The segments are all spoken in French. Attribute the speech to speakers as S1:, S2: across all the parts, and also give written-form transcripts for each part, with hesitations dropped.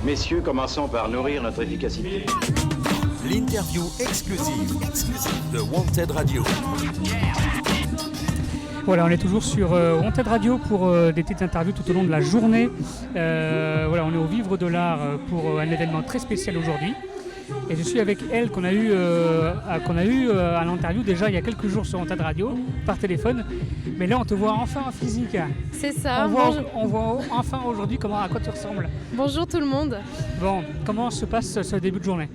S1: Messieurs, commençons par nourrir notre efficacité.
S2: L'interview exclusive de Wanted Radio.
S3: Voilà, on est toujours sur Wanted Radio pour des petites interviews tout au long de la journée. Voilà, on est au Vivre de l'Art pour un événement très spécial aujourd'hui. Et je suis avec elle qu'on a eu à l'interview déjà il y a quelques jours sur Wanted Radio par téléphone. Mais là, on te voit enfin en physique.
S4: C'est ça.
S3: On voit enfin aujourd'hui à quoi tu ressembles.
S4: Bonjour tout le monde.
S3: Bon, comment se passe ce début de journée ?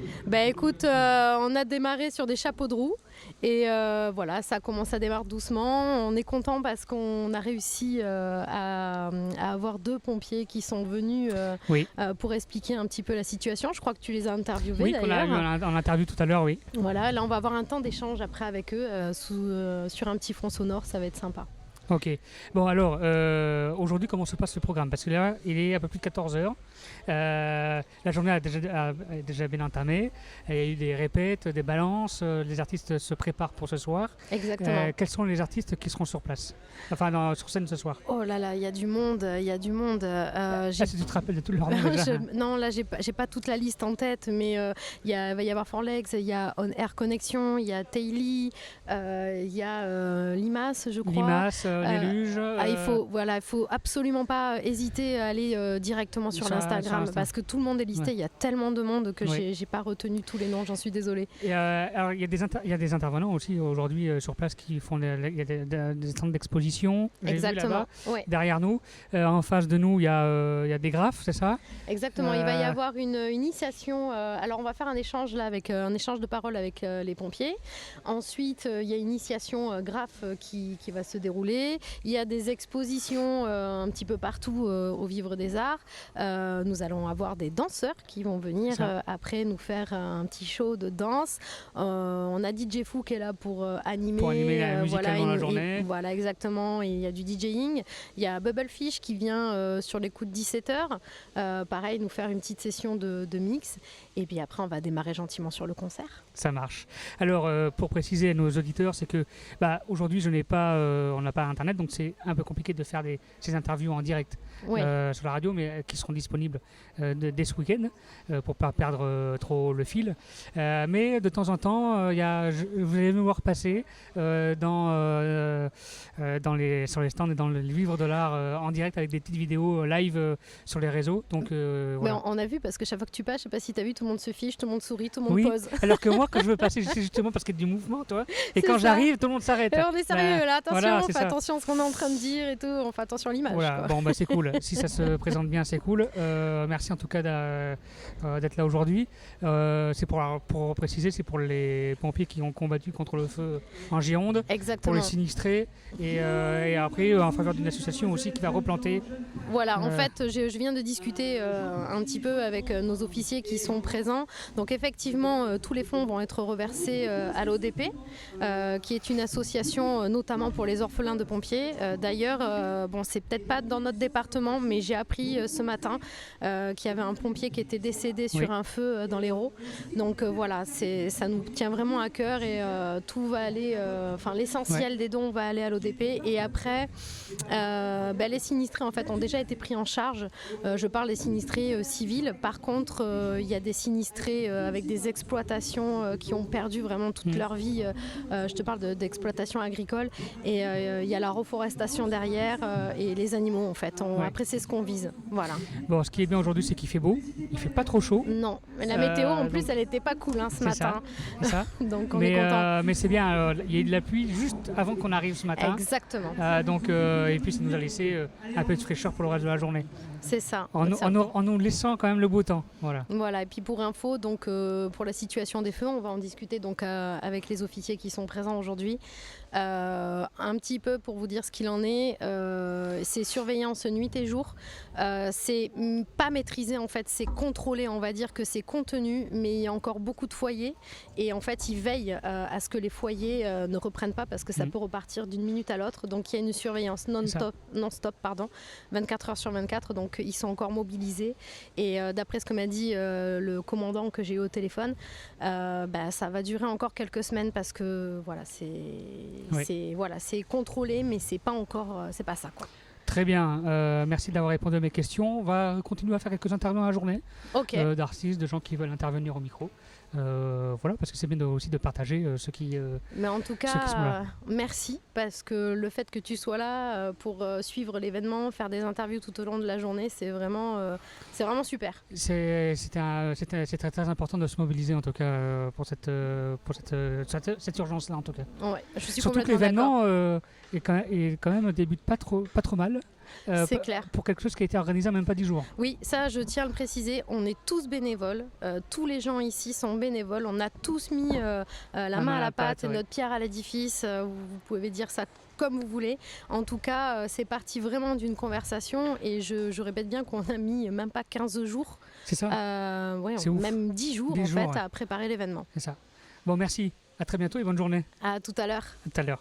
S4: Écoute, on a démarré sur des chapeaux de roue et voilà, ça commence à démarrer doucement. On est content parce qu'on a réussi à avoir 2 pompiers qui sont venus pour expliquer un petit peu la situation. Je crois que tu les as interviewés d'ailleurs.
S3: Oui, qu'on a eu en interview tout à l'heure, oui.
S4: Voilà, là on va avoir un temps d'échange après avec eux sur un petit fond sonore, ça va être sympa.
S3: Ok. Bon alors, aujourd'hui, comment se passe le programme ? Parce que là, il est un peu plus de 14h. La journée a déjà bien entamé. Il y a eu des répètes, des balances. Les artistes se préparent pour ce soir.
S4: Exactement.
S3: Quels sont les artistes qui seront sur place ? Enfin, sur scène ce soir.
S4: Oh là là, il y a du monde.
S3: Si tu te rappelles de tout leur nom déjà.
S4: Non, là, j'ai pas toute la liste en tête, mais va y avoir Forlegs, il y a On Air Connection, il y a Taily, il y a Limace, je crois.
S3: Limace, Léluge.
S4: Il faut absolument pas hésiter à aller directement sur l'Instagram parce que tout le monde est listé. Il y a tellement de monde que j'ai pas retenu tous les noms. J'en suis désolée.
S3: Et, alors il y a des intervenants aussi aujourd'hui sur place qui font il y a des stands d'exposition.
S4: Exactement.
S3: Ouais. Derrière nous, en face de nous, il y a des graphes, c'est ça ?
S4: Exactement. Il va y avoir une initiation. Alors on va faire un échange là avec un échange de paroles avec les pompiers. Ensuite, il y a une initiation graphe qui va se dérouler. Il y a des expositions un petit peu partout au Vivre des Arts. Nous allons avoir des danseurs qui vont venir après nous faire un petit show de danse. On a DJ Fou qui est là pour animer
S3: la musique dans la journée.
S4: Voilà, exactement. Et il y a du DJing. Il y a Bubblefish qui vient sur les coups de 17h. Pareil, nous faire une petite session de mix. Et puis après, on va démarrer gentiment sur le concert.
S3: Ça marche. Alors, pour préciser à nos auditeurs, c'est que aujourd'hui, on n'a pas Internet, donc c'est un peu compliqué de faire ces interviews en direct sur la radio, mais qui seront disponibles dès ce week-end pour ne pas perdre trop le fil. Mais de temps en temps, vous allez nous voir passer sur les stands et dans le Vivre de l'Art en direct avec des petites vidéos live sur les réseaux. Donc, voilà.
S4: On a vu parce que chaque fois que tu passes, je sais pas si tu as vu, tout le monde se fiche, tout le monde sourit, tout le monde pose.
S3: Alors que moi, quand je veux passer, c'est justement parce qu'il y a du mouvement, toi. Et quand j'arrive, tout le monde s'arrête.
S4: Alors on est sérieux là, attention,
S3: voilà,
S4: on fait attention à ce qu'on est en train de dire et tout, on fait attention à l'image.
S3: Voilà, bon c'est cool. Si ça se présente bien, c'est cool. Merci en tout cas d'être là aujourd'hui. C'est pour préciser, c'est pour les pompiers qui ont combattu contre le feu en Gironde.
S4: Exactement.
S3: Pour les sinistrés et après en faveur d'une association aussi qui va replanter.
S4: Voilà, en fait, je viens de discuter un petit peu avec nos officiers qui sont présents. Donc effectivement, tous les fonds vont être reversés à l'ODP, qui est une association notamment pour les orphelins de pompiers. D'ailleurs, c'est peut-être pas dans notre département, mais j'ai appris ce matin qu'il y avait un pompier qui était décédé sur un feu dans l'Hérault. Donc voilà, ça nous tient vraiment à cœur et tout va aller, l'essentiel des dons va aller à l'ODP. Et après, les sinistrés en fait ont déjà été pris en charge. Je parle des sinistrés civils. Par contre, il y a des sinistrés avec des exploitations qui ont perdu vraiment toute leur vie. Je te parle d'exploitation agricole et il y a la reforestation derrière et les animaux en fait. Après c'est ce qu'on vise. Voilà.
S3: Bon, ce qui est bien aujourd'hui, c'est qu'il fait beau. Il fait pas trop chaud.
S4: Non, mais la météo en plus elle était pas cool ce matin.
S3: C'est ça.
S4: Donc on est content.
S3: Mais c'est bien. Il y a eu de la pluie juste avant qu'on arrive ce matin.
S4: Exactement.
S3: Et puis ça nous a laissé un peu de fraîcheur pour le reste de la journée.
S4: C'est ça.
S3: En nous laissant quand même le beau temps.
S4: Voilà. Et puis pour info, donc pour la situation des feux, on va en discuter donc avec les officiers qui sont présents aujourd'hui. Un petit peu pour vous dire ce qu'il en est, c'est surveillance nuit et jour. C'est pas maîtrisé en fait, c'est contrôlé, on va dire que c'est contenu, mais il y a encore beaucoup de foyers et en fait ils veillent à ce que les foyers ne reprennent pas parce que ça peut repartir d'une minute à l'autre. Donc il y a une surveillance non-stop, 24 heures sur 24. Donc ils sont encore mobilisés et d'après ce que m'a dit le commandant que j'ai eu au téléphone, ça va durer encore quelques semaines parce que voilà, c'est contrôlé mais c'est pas encore c'est pas ça quoi.
S3: Très bien, merci d'avoir répondu à mes questions. On va continuer à faire quelques interviews dans la journée, d'artistes, de gens qui veulent intervenir au micro. Voilà, parce que c'est bien aussi de partager ceux qui
S4: Mais en tout
S3: ceux qui sont
S4: cas,
S3: là.
S4: merci, parce que le fait que tu sois là pour suivre l'événement, faire des interviews tout au long de la journée, c'est vraiment super.
S3: C'est très, très important de se mobiliser en tout cas pour cette urgence-là en tout cas.
S4: Ouais, je suis
S3: Surtout que
S4: complètement d'accord.
S3: l'événement est quand même débute pas trop mal.
S4: C'est clair.
S3: Pour quelque chose qui a été organisé en même pas 10 jours.
S4: Oui, ça je tiens à le préciser, on est tous bénévoles, tous les gens ici sont bénévoles, on a tous mis la main à la pâte et notre pierre à l'édifice, vous pouvez dire ça comme vous voulez. En tout cas, c'est parti vraiment d'une conversation et je répète bien qu'on a mis même pas 15 jours,
S3: C'est ça C'est ouf.
S4: même 10 jours
S3: 10
S4: en
S3: jours,
S4: fait à préparer l'événement.
S3: C'est ça. Bon, merci. À très bientôt et bonne journée.
S4: À tout à l'heure.
S3: À tout à l'heure.